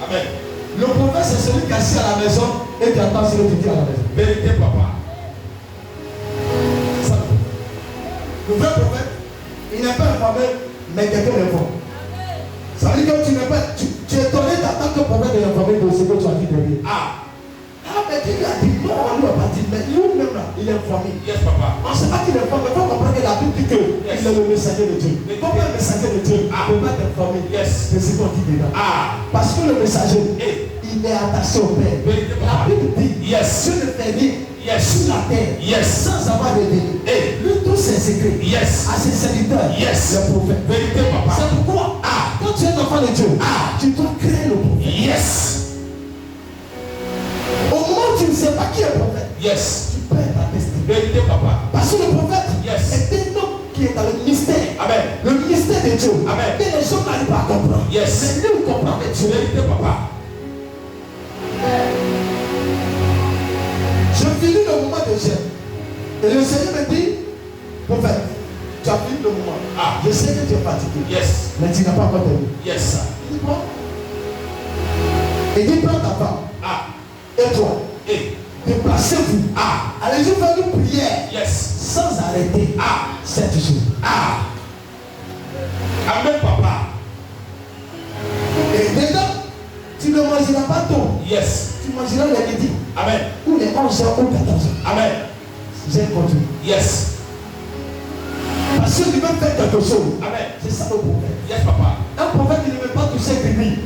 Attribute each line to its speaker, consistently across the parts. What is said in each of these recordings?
Speaker 1: Amen.
Speaker 2: Le prophète, c'est celui qui est assis à la maison et qui attend ce que tu dis à la maison.
Speaker 1: Vérité, papa.
Speaker 2: C'est ça. Le vrai prophète, il n'est pas informé, mais quelqu'un l'informe. Ça veut dire que tu n'es pas. Tu es étonné d'attendre que le prophète est informé de ce que tu as dit de lui.
Speaker 1: Ah.
Speaker 2: Ah, mais qui lui a dit non, on lui a pas dit, mais lui-même là, il est informé.
Speaker 1: Yes, papa.
Speaker 2: On ne sait pas qu'il est informé, il faut comprendre que la Bible dit qu'il est le messager de Dieu. Mais comme un messager de Dieu, il ne peut pas t'informer de ce qu'on dit dedans. Parce que le messager, il est attaché au Père. La Bible dit, Dieu ne fait rien sur la terre sans avoir révélé. Lui, tous ses secrets à ses serviteurs, le prophète.
Speaker 1: Vérité, papa.
Speaker 2: C'est pourquoi, quand tu es un enfant de Dieu, tu dois créer le prophète.
Speaker 1: Yes.
Speaker 2: Au moment où tu ne sais pas qui est le prophète,
Speaker 1: Yes.
Speaker 2: tu perds ta destinée.
Speaker 1: Vérité, papa.
Speaker 2: Parce que le prophète est un homme qui est dans le ministère.
Speaker 1: Amen.
Speaker 2: Le ministère de Dieu.
Speaker 1: Amen.
Speaker 2: Mais les gens n'arrivent pas à comprendre.
Speaker 1: Yes.
Speaker 2: Mais lui, il comprend que Dieu.
Speaker 1: Vérité, papa.
Speaker 2: Je finis le moment de jeûne. Et le Seigneur me dit, prophète, tu as fini le moment. Je sais que tu es fatigué.
Speaker 1: Yes.
Speaker 2: Mais tu n'as pas encore terminé.
Speaker 1: Yes.
Speaker 2: Il dit quoi? Il dit, prends ta femme. Et toi. Déplacez-vous. Allez-y faire une prière.
Speaker 1: Yes.
Speaker 2: Sans arrêter. 7 jours.
Speaker 1: Amen, papa.
Speaker 2: Et dedans, tu ne mangeras pas tôt.
Speaker 1: Yes.
Speaker 2: Tu mangeras le midi.
Speaker 1: Amen.
Speaker 2: Ou les 11h ou 14h.
Speaker 1: Amen.
Speaker 2: J'ai continué.
Speaker 1: Yes.
Speaker 2: Parce que tu veux faire quelque chose.
Speaker 1: Amen.
Speaker 2: C'est ça le prophète.
Speaker 1: Yes, papa.
Speaker 2: Un prophète qui ne veut pas toucher Bibi.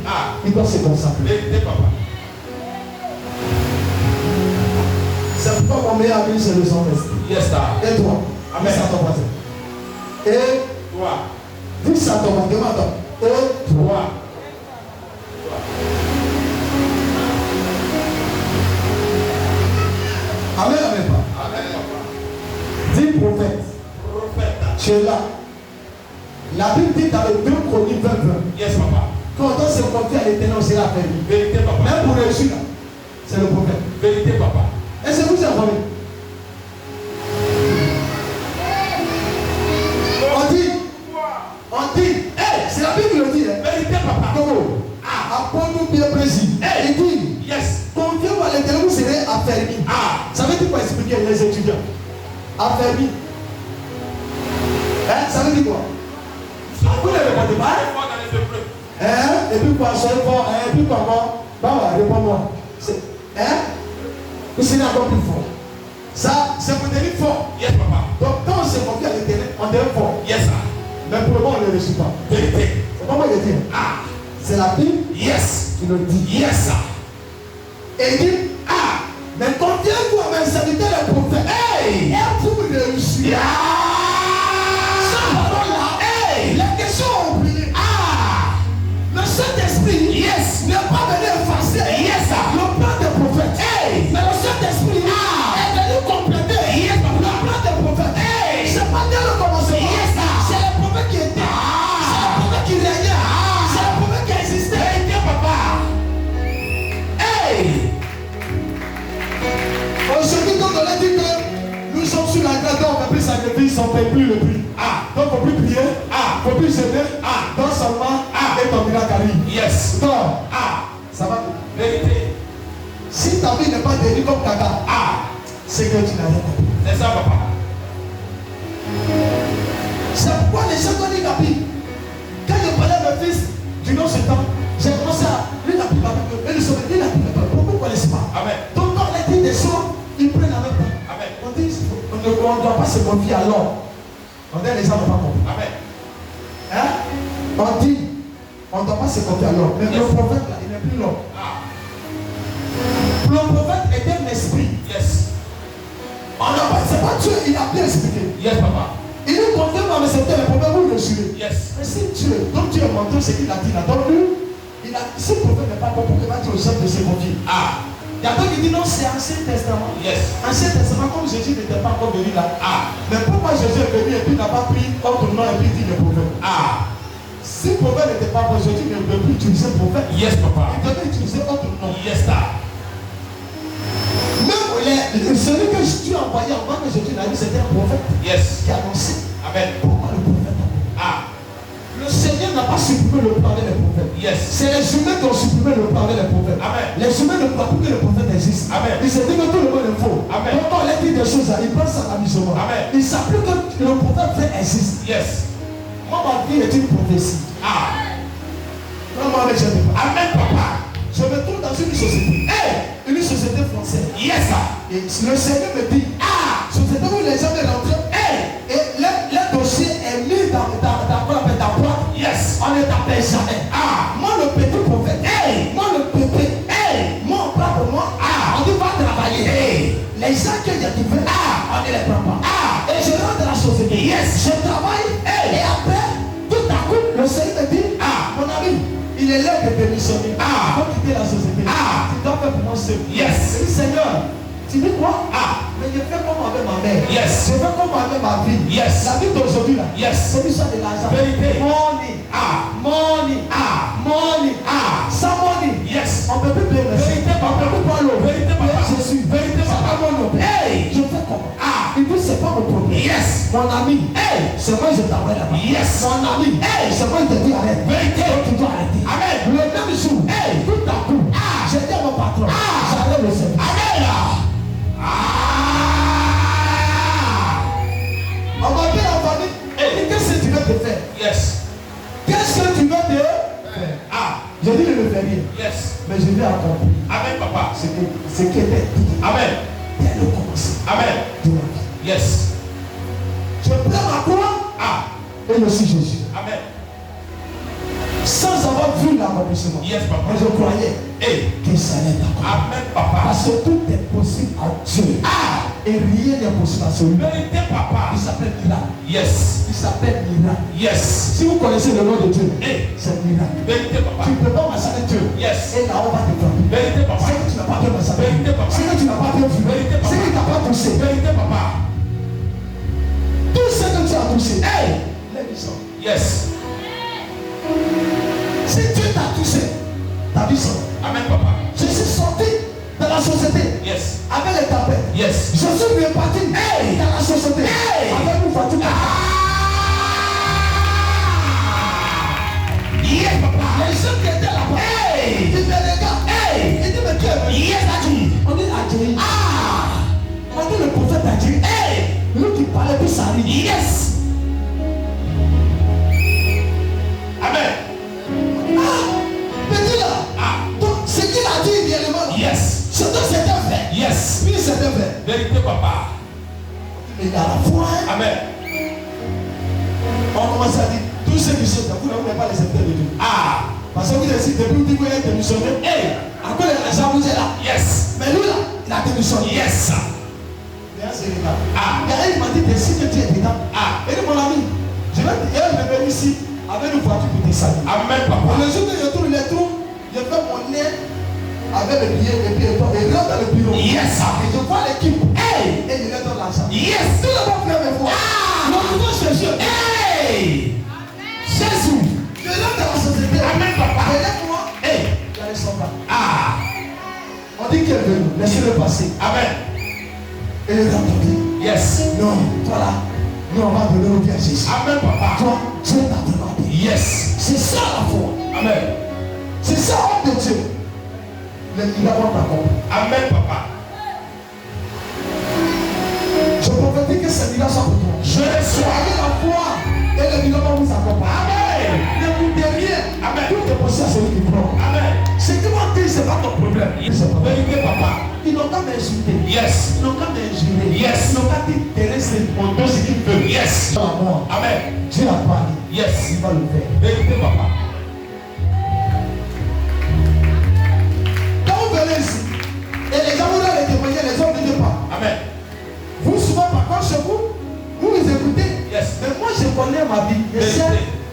Speaker 2: Il doit se concentrer.
Speaker 1: Vérité, papa.
Speaker 2: C'est pourquoi mon meilleur ami, c'est le Saint-Esprit.
Speaker 1: Yes, sir.
Speaker 2: Et toi?
Speaker 1: Amen.
Speaker 2: Dis ça à ton voisin. Et
Speaker 1: toi.
Speaker 2: Dis ça à ton voisin. Demande-toi. Et toi. Amen, amen, pas.
Speaker 1: Amen, papa.
Speaker 2: Dis prophète.
Speaker 1: Prophète.
Speaker 2: Tu es là. La Bible dit dans le 2 Chroniques 20.
Speaker 1: Yes, papa.
Speaker 2: Quand on se confie à l'éternel, c'est la paix.
Speaker 1: Vérité, papa.
Speaker 2: Même pour réussir, c'est le prophète.
Speaker 1: Vérité, papa.
Speaker 2: Est-ce que vous êtes informé? On dit, c'est la Bible qui le dit.
Speaker 1: Vérité, papa.
Speaker 2: Comment? Apprends-nous bien précis. Il dit,
Speaker 1: yes.
Speaker 2: confiez-vous à l'éternel, vous serez affermis. Ça veut dire quoi expliquer les étudiants? Affermis. Ça veut dire quoi? Vous ne répondez pas? Et puis quoi? Soyez fort. Et puis comment? Bah, réponds-moi. Vous serez encore plus fort. Ça, c'est pour devenir fort.
Speaker 1: Yes, papa.
Speaker 2: Donc, quand on se confie à l'éternel, on devient fort.
Speaker 1: Yes, sir.
Speaker 2: Mais pour le moment, on ne le réussit pas.
Speaker 1: Vérité.
Speaker 2: C'est pas moi qui dis. C'est la Bible
Speaker 1: qui
Speaker 2: le dit.
Speaker 1: Yes, sir.
Speaker 2: Et il dit, mais confiez-vous à mes serviteurs les prophètes. Et pour réussir. Cette parole-là, les questions ont oublié. Le Saint-Esprit n'est pas venu effacer le plan des prophètes. Mais le Saint-Esprit est venu compléter le plan des prophètes. C'est pas dès le commencement. C'est le prophète qui était. C'est le prophète qui régnait. C'est le prophète qui existait. Papa. Aujourd'hui, quand on a dit que nous sommes sur la grande, on ne peut plus sacrifier, on ne paye plus le prix. Donc, il ne faut plus prier, il ne faut plus jeûner, donc seulement, et ton miracle arrive.
Speaker 1: Yes.
Speaker 2: Donc, ça va.
Speaker 1: Vérité.
Speaker 2: Si ta vie n'est pas devenue comme Kaka, c'est que tu n'as rien compris.
Speaker 1: C'est ça, papa.
Speaker 2: C'est pourquoi les gens ont dit Gabi. Quand je parlais à mon fils du nom Satan, j'ai commencé à lui la prière. Et le sommet, il a prié. Pourquoi vous ne connaissez pas? Amen. Donc quand on a dit des choses, ils prennent en même temps. Amen. On dit, on ne doit pas se confier à l'homme. On dit, les gens n'ont pas compris. Amen. On dit, on ne doit pas se confier à l'homme. Mais le prophète là, il n'est plus l'homme. Le prophète est un esprit.
Speaker 1: Yes.
Speaker 2: On n'a pas, c'est pas Dieu, il a bien expliqué.
Speaker 1: Yes, papa.
Speaker 2: Il nous confirme dans le secteur, le prophète vous le suivez.
Speaker 1: Yes.
Speaker 2: Mais si Dieu, donc Dieu est menteur, c'est qu'il a dit là. Donc lui, il a, si le prophète n'est pas bon, pourquoi il va dire aux chefs de se confier? Il y a d'autres qui disent non, c'est Ancien Testament.
Speaker 1: Yes.
Speaker 2: Ancien Testament, comme Jésus n'était pas encore venu là. Mais pourquoi Jésus est venu et puis n'a pas pris autre nom et puis dit le prophète? Si le prophète n'était pas bon, Jésus ne peut plus utiliser le prophète.
Speaker 1: Yes, papa.
Speaker 2: Il devait utiliser autre nom.
Speaker 1: Yes, sir.
Speaker 2: Même celui que Dieu a envoyé avant que Jésus n'arrive, c'était un prophète.
Speaker 1: Yes.
Speaker 2: Qui a annoncé.
Speaker 1: Amen.
Speaker 2: Pourquoi le prophète? Le Seigneur n'a pas supprimé le plan avec les prophètes.
Speaker 1: Yes.
Speaker 2: C'est les humains qui ont supprimé le plan avec les prophètes.
Speaker 1: Amen.
Speaker 2: Les humains ne croient plus que les prophètes existent.
Speaker 1: Amen.
Speaker 2: Ils se disent que tout le monde est faux.
Speaker 1: Amen.
Speaker 2: Quand on leur dit des choses, ils pensent à l'amusement.
Speaker 1: Amen.
Speaker 2: Ils ne savent plus que le prophète vrai existe.
Speaker 1: Yes.
Speaker 2: Moi, ma vie est une prophétie.
Speaker 1: Ah.
Speaker 2: Non, moi, je ne sais pas.
Speaker 1: Amen, papa.
Speaker 2: Je me trouve dans une société. Une société française.
Speaker 1: Yes, sir.
Speaker 2: Et le Seigneur me dit, société où les gens viennent rentrer. Et le dossier est mis dans boîte.
Speaker 1: Yes.
Speaker 2: On ne t'appelle jamais. Moi, le petit prophète. Moi, le petit. Moi, propre moi. On dit va travailler. Les gens que j'ai dit, on ne les prend pas. Et je rentre dans la société. Yes. Je travaille. Et après, tout à coup, le Seigneur me dit, mon ami, il est l'heure de démissionner. Il faut quitter la société. Tu dois faire pour moi seul.
Speaker 1: Yes.
Speaker 2: Je dis, Seigneur, tu dis quoi? Mais je fais comme avec ma mère.
Speaker 1: Yes.
Speaker 2: Je fais comme avec ma vie.
Speaker 1: Yes.
Speaker 2: La vie d'aujourd'hui là.
Speaker 1: Yes.
Speaker 2: C'est l'histoire de l'argent.
Speaker 1: Vérité.
Speaker 2: Money. Money. Money. Sans money.
Speaker 1: Yes.
Speaker 2: On ne peut plus payer le
Speaker 1: Vérité,
Speaker 2: on ne peut plus prendre l'eau.
Speaker 1: Vérité, papa.
Speaker 2: Jésus.
Speaker 1: Vérité,
Speaker 2: C'est
Speaker 1: papa.
Speaker 2: pas mon nom. Je fais comment? Il dit c'est pas mon problème.
Speaker 1: Yes.
Speaker 2: Mon ami. C'est moi je t'envoie là-bas.
Speaker 1: Yes.
Speaker 2: Mon ami. C'est moi je te dis arrête.
Speaker 1: Vérité.
Speaker 2: Donc tu dois arrêter.
Speaker 1: Amen.
Speaker 2: Le même jour. Tout à coup. J'ai dit à mon patron. J'allais le service.
Speaker 1: Amen.
Speaker 2: On m'a dit la famille. Qu'est-ce que tu veux te faire?
Speaker 1: Yes.
Speaker 2: Qu'est-ce que tu veux te faire? Je dis je ne fais rien.
Speaker 1: Yes.
Speaker 2: Mais je vais accomplir
Speaker 1: Amen, papa.
Speaker 2: ce qui était dit.
Speaker 1: Amen.
Speaker 2: Dès le commencement
Speaker 1: Amen.
Speaker 2: de ma vie.
Speaker 1: Yes.
Speaker 2: Je prends ma croix et je suis Jésus.
Speaker 1: Amen.
Speaker 2: Sans avoir vu l'accomplissement.
Speaker 1: Yes, papa.
Speaker 2: Mais je croyais que ça allait accomplir.
Speaker 1: Amen, papa.
Speaker 2: Parce que tout est possible à Dieu. Et rien n'est possible à celui.
Speaker 1: Vérité, papa.
Speaker 2: Il s'appelle miracle.
Speaker 1: Yes.
Speaker 2: Il s'appelle miracle.
Speaker 1: Yes.
Speaker 2: Si vous connaissez le nom de Dieu, c'est miracle.
Speaker 1: Vérité, papa.
Speaker 2: Tu ne peux pas massacrer Dieu.
Speaker 1: Yes.
Speaker 2: Et là, on va te frapper.
Speaker 1: Vérité, papa.
Speaker 2: C'est que tu n'as pas bien massacré.
Speaker 1: Vérité, papa.
Speaker 2: C'est que tu n'as pas bien vu.
Speaker 1: Vérité, papa.
Speaker 2: C'est que tu n'as pas touché.
Speaker 1: Vérité, papa.
Speaker 2: Tout ce que tu as touché. Lève le sang.
Speaker 1: Yes.
Speaker 2: Si Dieu t'a touché, ta vie sort.
Speaker 1: Amen, papa.
Speaker 2: Je suis sorti de la société
Speaker 1: Yes.
Speaker 2: avec les tempêtes.
Speaker 1: Yes.
Speaker 2: Je suis reparti dans la société avec une voiture.
Speaker 1: Yes, papa.
Speaker 2: Les gens qui étaient là-bas, ils me regardent. Ils disent mais qui est venu?
Speaker 1: Yes, Adji.
Speaker 2: On dit Adji. On dit le prophète Adji. Lui qui parlait puis ça arrive.
Speaker 1: Yes. Amen.
Speaker 2: Petit là. Donc ce qu'il a dit réellement.
Speaker 1: Yes.
Speaker 2: C'est donc c'était vrai.
Speaker 1: Yes.
Speaker 2: Oui, c'était vrai.
Speaker 1: Vérité, papa.
Speaker 2: Mais il y a la foi.
Speaker 1: Amen.
Speaker 2: On commence à dire tous ceux qui sont vous n'avez pas les secteurs de Dieu. Parce que vous êtes depuis vous dites que vous êtes démissionné. Après les gens vous êtes là.
Speaker 1: Yes.
Speaker 2: Mais lui là, il a démissionné.
Speaker 1: Yes.
Speaker 2: Mais c'est là. Il m'a dit si que tu es dedans. Et dit mon ami, je vais venir ici avec une voiture pour descendre.
Speaker 1: Amen, papa.
Speaker 2: Le jour que je tourne les trous, je fais mon nez avec le billet et puis je rentre dans le bureau.
Speaker 1: Yes.
Speaker 2: Et je vois l'équipe. Et je leur donne l'argent.
Speaker 1: Yes.
Speaker 2: Tout le monde fait mes fois. Le nouveau chercheur.
Speaker 1: Jésus.
Speaker 2: Je rentre dans la société.
Speaker 1: Amen, papa.
Speaker 2: Et lève-moi. Il y a les soldats. On dit qu'il est venu. Laissez-le passer.
Speaker 1: Amen.
Speaker 2: Et les gens dit.
Speaker 1: Yes.
Speaker 2: Non, toi là. Nous on va donner au bien Jésus.
Speaker 1: Amen, papa.
Speaker 2: Toi, Dieu t'a demandé.
Speaker 1: Yes.
Speaker 2: C'est ça la foi.
Speaker 1: Amen.
Speaker 2: C'est ça homme de Dieu. Le miracle t'accompagne.
Speaker 1: Amen, papa.
Speaker 2: Je prophétise que ce miracle soit pour toi.
Speaker 1: Je le sois.
Speaker 2: Soyez la foi et le miracle vous accompagne.
Speaker 1: Amen.
Speaker 2: Ne coûtez rien.
Speaker 1: Amen.
Speaker 2: Tout est possible à celui qui croit.
Speaker 1: Amen.
Speaker 2: Ce qui m'a dit, ce n'est pas ton problème.
Speaker 1: Vérité, papa.
Speaker 2: Ils n'ont qu'à m'insulter.
Speaker 1: Yes.
Speaker 2: Ils n'ont qu'à m'injurer.
Speaker 1: Yes.
Speaker 2: Ils n'ont qu'à dire Thérèse, on donne ce qu'il veut.
Speaker 1: Yes.
Speaker 2: La mort.
Speaker 1: Amen.
Speaker 2: Dieu a parlé.
Speaker 1: Yes.
Speaker 2: Il va le faire.
Speaker 1: Vérité, papa.
Speaker 2: Quand vous venez ici, et les gens vous donnent les témoignages, les hommes ne disent pas.
Speaker 1: Amen.
Speaker 2: Vous souvent par contre chez vous, vous écoutez.
Speaker 1: Yes.
Speaker 2: Mais moi je connais ma vie. Je sais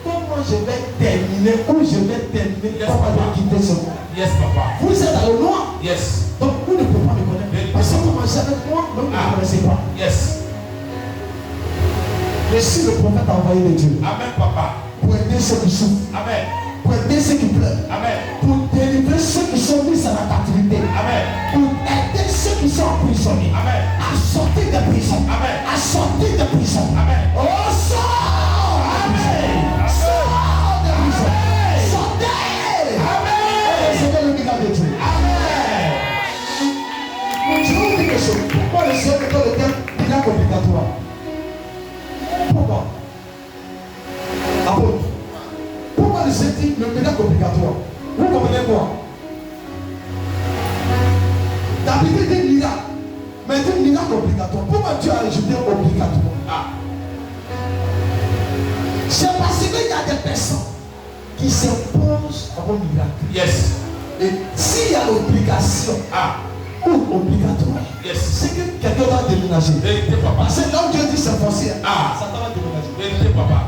Speaker 2: comment je vais terminer, où je vais terminer,
Speaker 1: Yes,
Speaker 2: comment je
Speaker 1: papa.
Speaker 2: vais quitter ce monde.
Speaker 1: Yes, papa.
Speaker 2: Vous êtes dans le noir.
Speaker 1: Yes.
Speaker 2: Donc vous ne pouvez pas me connaître.
Speaker 1: Yes.
Speaker 2: Parce que vous commencez avec moi, donc vous ne me connaissez pas.
Speaker 1: Yes.
Speaker 2: Je suis le prophète envoyé de Dieu.
Speaker 1: Amen, papa.
Speaker 2: Pour aider ceux qui souffrent.
Speaker 1: Amen.
Speaker 2: Pour aider ceux qui pleurent.
Speaker 1: Amen.
Speaker 2: Pour délivrer ceux qui sont mis à la captivité.
Speaker 1: Amen.
Speaker 2: Pour aider ceux qui sont emprisonnés.
Speaker 1: Amen.
Speaker 2: À sortir de prison.
Speaker 1: Amen.
Speaker 2: À sortir de prison.
Speaker 1: Amen.
Speaker 2: Oh, sors de prison.
Speaker 1: Amen.
Speaker 2: Sors de prison. Vous comprenez quoi? D'habitude, des miracles. Mais des miracles obligatoires. Pourquoi tu as ajouté obligatoire? C'est parce qu'il y a des personnes qui s'imposent comme un miracle.
Speaker 1: Yes.
Speaker 2: Et s'il y a l'obligation ou obligatoire, c'est que quelqu'un doit déménager.
Speaker 1: Vérité, papa.
Speaker 2: Parce que là où Dieu dit s'imposer, Satan va déménager.
Speaker 1: Vérité, papa.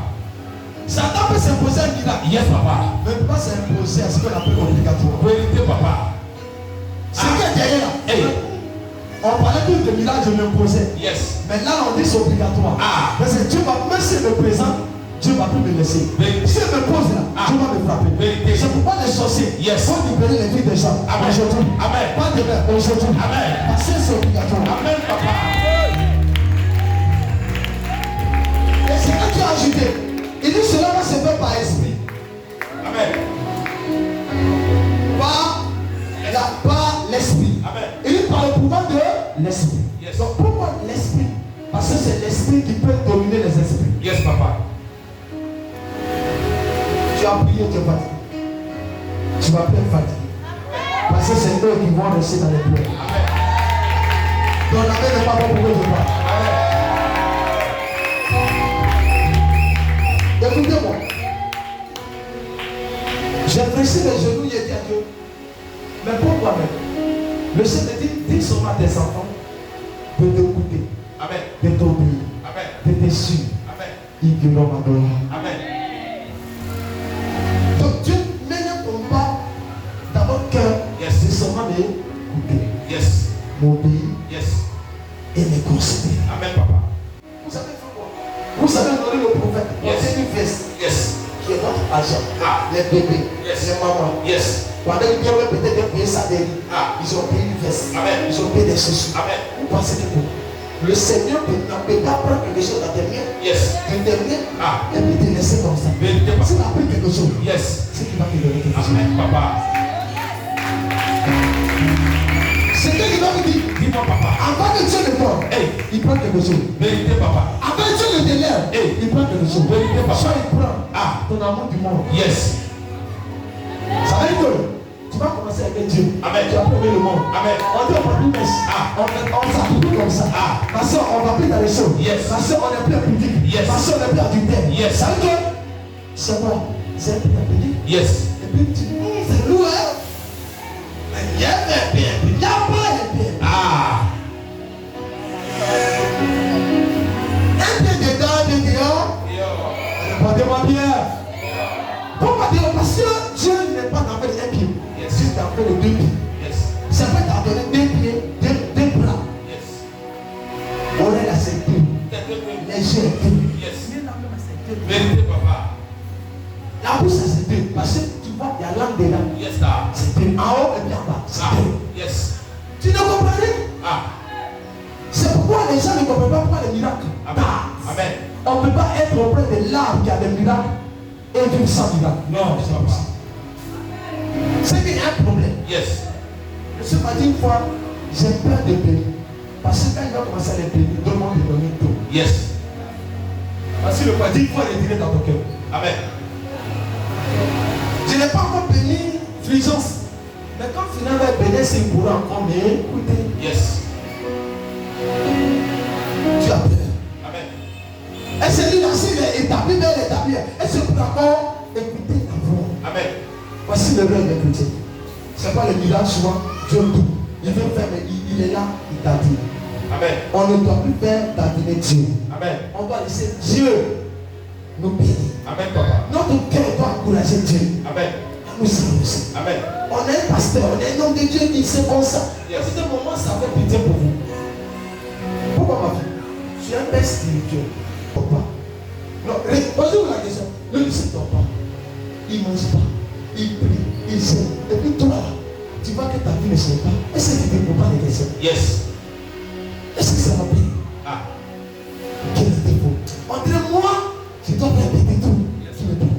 Speaker 2: Satan peut s'imposer un miracle.
Speaker 1: Yes, papa.
Speaker 2: Mais il ne peut pas s'imposer à ce qu'on appelle obligatoire.
Speaker 1: Vérité, papa.
Speaker 2: Ce qui est derrière là.
Speaker 1: Hey.
Speaker 2: On parlait tous de miracles, je m'imposais.
Speaker 1: Yes.
Speaker 2: Mais là, on dit c'est obligatoire. Parce que Dieu va, même s'il me présente, Dieu va plus me laisser. S'il me pose là, Dieu va me frapper. C'est pourquoi les sorciers vont libérer les vies des gens. Aujourd'hui.
Speaker 1: Amen.
Speaker 2: Pas demain, aujourd'hui.
Speaker 1: Amen.
Speaker 2: Parce que c'est obligatoire.
Speaker 1: Amen, papa.
Speaker 2: Et c'est quand tu as ajouté. Il dit cela va se faire par esprit.
Speaker 1: Amen.
Speaker 2: Par l'esprit.
Speaker 1: Amen.
Speaker 2: Il dit par le pouvoir de l'esprit.
Speaker 1: Yes.
Speaker 2: Donc pourquoi l'esprit? Parce que c'est l'esprit qui peut dominer les esprits.
Speaker 1: Yes, papa.
Speaker 2: Tu as prié, tu es fatigué. Tu vas plus être fatigué. Parce que c'est eux qui vont rester dans les pleurs.
Speaker 1: Amen.
Speaker 2: Donc la main n'est pas bon pour eux de voir. Écoutez-moi. J'ai pressé les genoux et dit à Dieu. Mais pourquoi même? Le Seigneur dit seulement à tes enfants de t'écouter, de t'obéir, de te suivre. Ils verront ma gloire.
Speaker 1: Amen.
Speaker 2: Donc Dieu met un combat dans votre cœur. C'est seulement d'écouter, m'obéir et me considérer.
Speaker 1: Amen, papa.
Speaker 2: Vous savez faire quoi? Vous savez donner le prophète. C'est une veste qui est notre argent. Les bébés, les mamans. Pendant qu'ils viennent peut-être payer ça derrière, ils ont payé une veste. Ils ont payé des chaussures. Vous pensez que le Seigneur ne peut pas prendre quelque chose dans tes mains, de tes mains, et puis te laisser comme ça. S'il a pris quelque chose, c'est qu'il va te donner quelque chose.
Speaker 1: Amen, papa.
Speaker 2: C'est ce qu'il va vous dire.
Speaker 1: Dis-moi, papa.
Speaker 2: Avant que Dieu ne voit, il prend quelque chose.
Speaker 1: Vérité, papa.
Speaker 2: Avant que Dieu ne te lève, il prend quelque chose.
Speaker 1: Vérité, papa.
Speaker 2: Soit il prend ton amour du monde. Ça veut dire que tu vas commencer avec Dieu.
Speaker 1: Amen.
Speaker 2: Tu vas aimer le monde.
Speaker 1: Amen.
Speaker 2: On dit on va plus messe. On s'appuie comme ça. Parce qu'on va plus dans les choses. Parce qu'on est plus public. Parce qu'on est plus adultère. Ça veut dire c'est quoi? C'est plus public. Et puis tu dis, c'est lourd, hein? Mais il y a un bien. Il y a pas un bien. Un bien dedans, un bien dehors. Répondez-moi bien. Pourquoi dire? Parce que Dieu n'est pas dans le un pied. Dieu t'a fait les deux pieds. C'est vrai t'a donné deux pieds, deux bras. Oreille à ses pieds. Les yeux à ses pieds.
Speaker 1: Vérité, papa.
Speaker 2: La bouche à ses pieds. Parce que tu vois, il y a langue dedans. C'est pieds. En haut et puis en bas. C'est pieds. Tu ne comprends rien? C'est pourquoi les gens ne comprennent pas pourquoi les miracles.
Speaker 1: Amen.
Speaker 2: On ne peut pas être auprès de l'arbre qui a des miracles et vivre sans miracle.
Speaker 1: Non, c'est pas possible.
Speaker 2: C'est qu'il y a un problème. Je suis pas dit une fois, j'ai peur de payer. Parce que quand il va commencer à les payer, tout le monde lui donne tout. Parce que le pas dit une fois, il est dans ton cœur.
Speaker 1: Amen.
Speaker 2: Je n'ai pas encore béni Fulgence. Mais quand finalement il bénit, c'est pour encore m'écouter. Tu as peur.
Speaker 1: Amen.
Speaker 2: Et c'est lui là, s'il est établi, mais il est établi. Et c'est pour encore écouter la voix.
Speaker 1: Amen.
Speaker 2: Voici le rêve des chrétiens. C'est pas le miracle souvent, Dieu tout. Il veut faire, mais il est là, il t'attire.
Speaker 1: Amen.
Speaker 2: On ne doit plus faire t'attirer Dieu.
Speaker 1: Amen.
Speaker 2: On doit laisser Dieu nous bénir.
Speaker 1: Amen, papa.
Speaker 2: Notre cœur doit encourager Dieu.
Speaker 1: Amen.
Speaker 2: Nous sommes aussi.
Speaker 1: Amen.
Speaker 2: On est un pasteur, on est un homme de Dieu qui sait comme ça. C'est un moment, ça fait pitié pour vous. Pourquoi ma fille? Je suis un père spirituel. Pourquoi? Non, posez-vous la question. Le ne se dort pas. Il ne mange pas. Il prie. Il sait. Et puis toi, tu vois que ta vie ne sait pas. Est-ce que tu ne réponds pas les questions? Est-ce que ça va bien? Quel est le défaut? On dirait moi, je dois répéter tout. Tu me dis.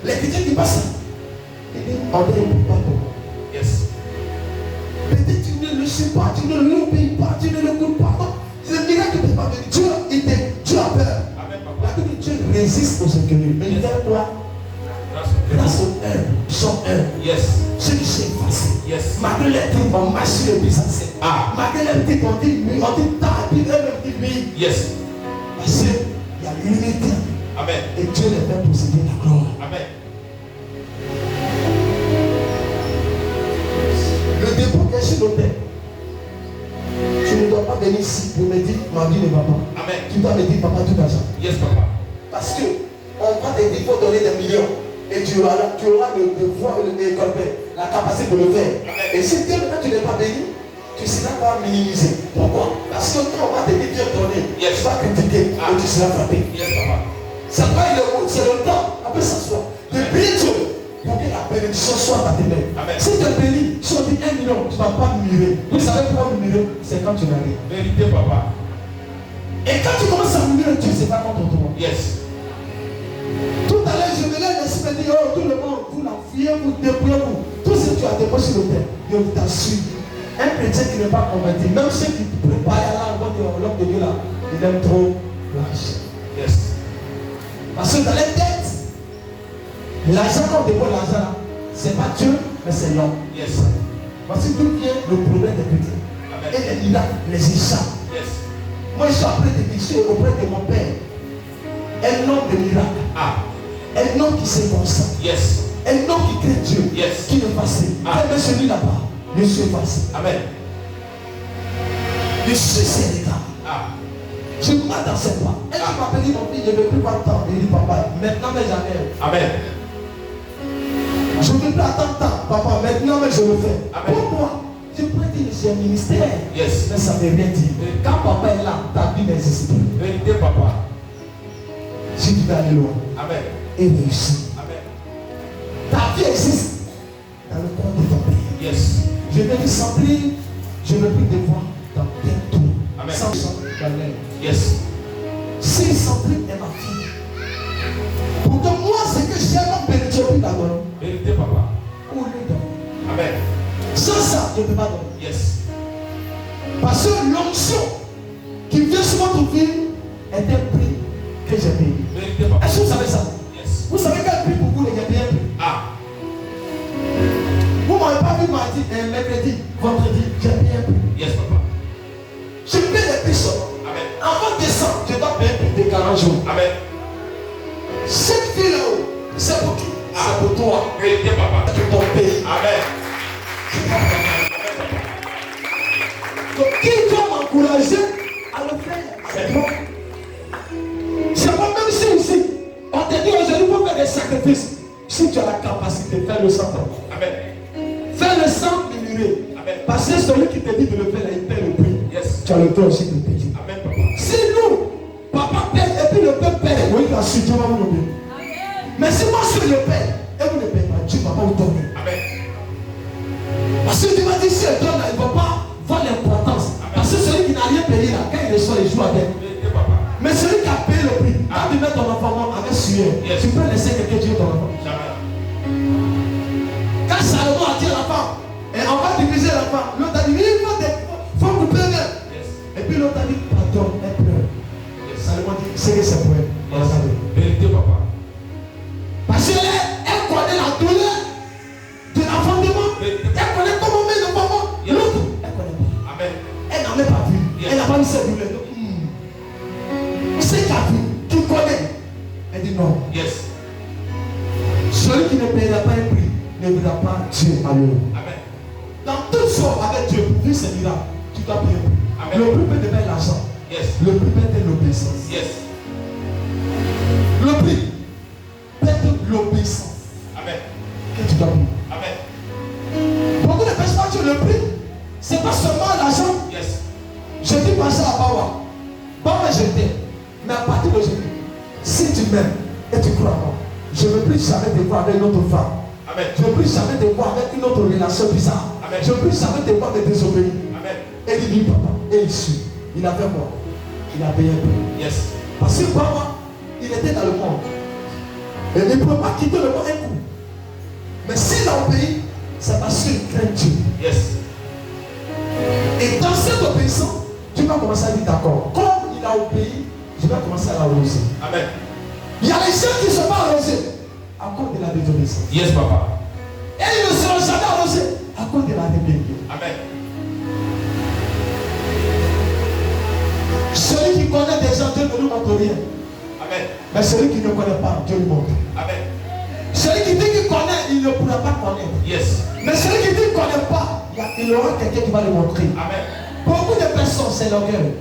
Speaker 2: Les chrétiens qui passent, on ne répond pas pour moi. Peut-être tu ne le sais pas, tu ne l'obéis pas, tu ne l'écoutes pas. Le miracle ne peut pas venir. Dieu a peur. La Bible dit Dieu résiste aux inconnus. Mais il fait quoi? Grâce au 1, psaume 1. ce qui s'est effacé.
Speaker 1: Yes.
Speaker 2: Malgré les trucs, on marche sur le business. Malgré les trucs, on dit tant, puis eux-mêmes disent oui.
Speaker 1: Yes.
Speaker 2: Parce qu'il y a l'unité.
Speaker 1: Amen.
Speaker 2: Et Dieu les fait posséder la gloire.
Speaker 1: Amen.
Speaker 2: Le dépôt qui est sur l'autel. Tu ne dois pas venir ici pour me dire ma vie ne va pas.
Speaker 1: Amen.
Speaker 2: Tu dois me dire papa tout argent.
Speaker 1: Yes, papa.
Speaker 2: Parce que on va te dire qu'il faut donner des millions. Et tu auras le pouvoir, la capacité de le faire.
Speaker 1: Amen.
Speaker 2: Et si dès maintenant tu n'es pas béni, tu seras pas minimisé. Pourquoi? Parce que quand on va te dire Dieu donner,
Speaker 1: Yes.
Speaker 2: tu vas critiquer et tu seras frappé.
Speaker 1: Yes, papa.
Speaker 2: C'est pas c'est le temps. Après s'asseoir. De bénir Dieu pour que la bénédiction soit à tes mains.
Speaker 1: Amen.
Speaker 2: Si tu es béni, si on dit 1 million, tu ne vas pas murmurer. Vous savez pourquoi murmurer? C'est quand tu n'arrives.
Speaker 1: Vérité, papa.
Speaker 2: Et quand tu commences à murmurer, Dieu c'est pas contre toi.
Speaker 1: Yes.
Speaker 2: Tout à l'heure, je me lève et je me dis, oh, tout le monde, vous l'enfuyez, vous débrouillez-vous. Tout ce que tu as déposé sur le terre, Dieu t'assure. Un chrétien qui n'est pas convaincu, même ceux qui préparent à l'homme de Dieu là, il aime trop l'argent.
Speaker 1: Yes.
Speaker 2: Parce que dans les têtes, l'argent qu'on dépose l'argent là, c'est pas Dieu, mais c'est l'homme.
Speaker 1: Yes.
Speaker 2: Parce que d'où vient le problème des petits.
Speaker 1: Amen.
Speaker 2: Et les miracles, les échappent.
Speaker 1: Yes.
Speaker 2: Moi, je suis après de Dieu auprès de mon père. Un homme de miracle. Un homme qui se consent.
Speaker 1: Yes.
Speaker 2: Un homme qui crée Dieu.
Speaker 1: Yes.
Speaker 2: Qui est passé. Même celui là-bas, je suis passé.
Speaker 1: Amen.
Speaker 2: Je suis Sénégal. Je marche dans ses pas. Et tu m'appelles, mon fils, je ne veux plus pas attendre. Il dit, papa, maintenant, mais jamais.
Speaker 1: Amen.
Speaker 2: Je ne veux plus attendre tant, papa, maintenant, mais je le fais.
Speaker 1: Amen.
Speaker 2: Pourquoi? Je pourrais dire, j'ai un ministère.
Speaker 1: Yes.
Speaker 2: Mais ça ne veut rien dire. Quand papa est là, ta vie n'existe plus.
Speaker 1: Vérité, papa.
Speaker 2: Si tu vas aller loin.
Speaker 1: Amen.
Speaker 2: Et réussir.
Speaker 1: Amen.
Speaker 2: Ta vie existe dans le compte de ton pays.
Speaker 1: Yes.
Speaker 2: Je vais te sentir, je ne veux plus te voir dans tes tours.
Speaker 1: Amen.
Speaker 2: Sans sentir dans l'air.
Speaker 1: Yes.
Speaker 2: Si sentir est ma fille. Pourtant, moi, c'est que j'aime en bénédiction d'abord.
Speaker 1: Vérité, papa.
Speaker 2: Où lui donner.
Speaker 1: Amen.
Speaker 2: Sans ça, je ne peux pas donner.
Speaker 1: Yes.
Speaker 2: Parce que l'onction qui vient sur votre vie est un prix que j'ai payé.
Speaker 1: Vérité, papa.
Speaker 2: Est-ce que vous savez ça?
Speaker 1: Yes.
Speaker 2: Vous savez quel prix pour vous, les gars, bien pris? Vous ne m'avez pas vu mardi, mercredi, vendredi, j'ai bien pris.
Speaker 1: Yes, papa.
Speaker 2: Je paie les prix seulement.
Speaker 1: Amen.
Speaker 2: Avant décembre, je dois payer plus de 40 jours.
Speaker 1: Amen.
Speaker 2: Cette vie là-haut, c'est pour qui? C'est pour toi.
Speaker 1: Vérité, papa.
Speaker 2: C'est pour ton pays.
Speaker 1: Amen.
Speaker 2: Donc, qui doit m'encourager à le faire? C'est moi. C'est moi, même si ici, on te dit aujourd'hui, il faut faire des sacrifices. Si tu as la capacité de faire le sang,
Speaker 1: Amen.
Speaker 2: fais le sang murmurer.
Speaker 1: Amen.
Speaker 2: Parce que celui qui te dit de le faire, là, il paie le prix.
Speaker 1: Yes.
Speaker 2: Tu as le droit aussi de le payer.
Speaker 1: Amen, papa.
Speaker 2: Si nous, papa paie et puis le père paie, oui, la suite, Dieu va vous donner. Mais si moi je le paie et vous ne payez pas, Dieu va vous donner.
Speaker 1: Amen.
Speaker 2: Parce que tu m'as dit, si elle donne, il ne va pas voir l'importance. Parce que celui qui n'a rien payé là, quand il reçoit, il joue avec.
Speaker 1: Vérité, papa.
Speaker 2: Mais celui qui a payé le prix, quand tu mets ton enfant avec sueur,
Speaker 1: Yes.
Speaker 2: tu peux laisser quelqu'un tuer ton enfant.
Speaker 1: Jamais.
Speaker 2: Quand Salomon a dit à la femme, et on va diviser la femme, l'autre a dit, il faut couper même.
Speaker 1: Yes.
Speaker 2: Et puis l'autre a dit, pardon, elle pleure.
Speaker 1: Yes.
Speaker 2: Salomon dit, c'est que c'est pour elle. On
Speaker 1: Yes.
Speaker 2: va regarder.
Speaker 1: Vérité, papa.
Speaker 2: Parce qu'elle connaît la douleur de l'enfantement. Elle connaît comment mettre l'enfantement. L'autre, elle connaît pas.
Speaker 1: Amen.
Speaker 2: Elle n'a même pas vu.
Speaker 1: Yes.
Speaker 2: Elle n'a pas vu cette douleur. Donc, c'est qui a vu, qui connaît. Elle dit non.
Speaker 1: Yes.
Speaker 2: Celui qui ne paiera pas un prix ne verra pas Dieu à l'heure.
Speaker 1: Amen.
Speaker 2: Dans toute chose avec Dieu, pour vivre ces miracles, tu dois payer un prix.
Speaker 1: Amen.
Speaker 2: Le prix peut te mettre l'argent.
Speaker 1: Yes.
Speaker 2: Le prix peut être l'obéissance.
Speaker 1: Yes.
Speaker 2: Le prix peut être l'obéissance
Speaker 1: Amen.
Speaker 2: que tu dois payer.
Speaker 1: Amen.
Speaker 2: Beaucoup de personnes qui ont le prix, c'est pas seulement l'argent.
Speaker 1: Yes.
Speaker 2: Je dis pas ça à Bawa. Bawa, je t'aime. Mais à partir d'aujourd'hui, si tu m'aimes et tu crois en moi, je ne veux plus jamais te voir avec une autre femme.
Speaker 1: Amen.
Speaker 2: Je ne veux plus jamais te voir avec une autre relation bizarre.
Speaker 1: Amen.
Speaker 2: Je ne veux plus jamais te voir me désobéir.
Speaker 1: Amen.
Speaker 2: Et il dit, papa, et il suit. Il a fait quoi? Il a payé un prix.
Speaker 1: Yes.
Speaker 2: Parce que Bawa, il était dans le monde. Et il ne peut pas quitter le monde un coup. Mais s'il a obéi, c'est parce qu'il craint Dieu.
Speaker 1: Yes.
Speaker 2: Et dans cette obéissance, tu vas commencer à dire d'accord. Comme il a obéi, je vais commencer à l'arroser.
Speaker 1: Amen.
Speaker 2: Il y a les gens qui ne sont pas arrosés à cause de la désobéissance.
Speaker 1: Yes, papa.
Speaker 2: Et ils ne seront jamais arrosés à cause de la rébellion.
Speaker 1: Amen.
Speaker 2: Celui qui connaît des gens, Dieu ne lui montre rien.
Speaker 1: Amen.
Speaker 2: Mais celui qui ne connaît pas, Dieu lui montre.
Speaker 1: Amen.
Speaker 2: Celui qui dit qu'il connaît, il ne pourra pas connaître.
Speaker 1: Yes.
Speaker 2: Mais celui qui dit qu'il ne connaît pas, il aura quelqu'un qui va lui montrer.
Speaker 1: Amen.
Speaker 2: Beaucoup de personnes, c'est l'orgueil.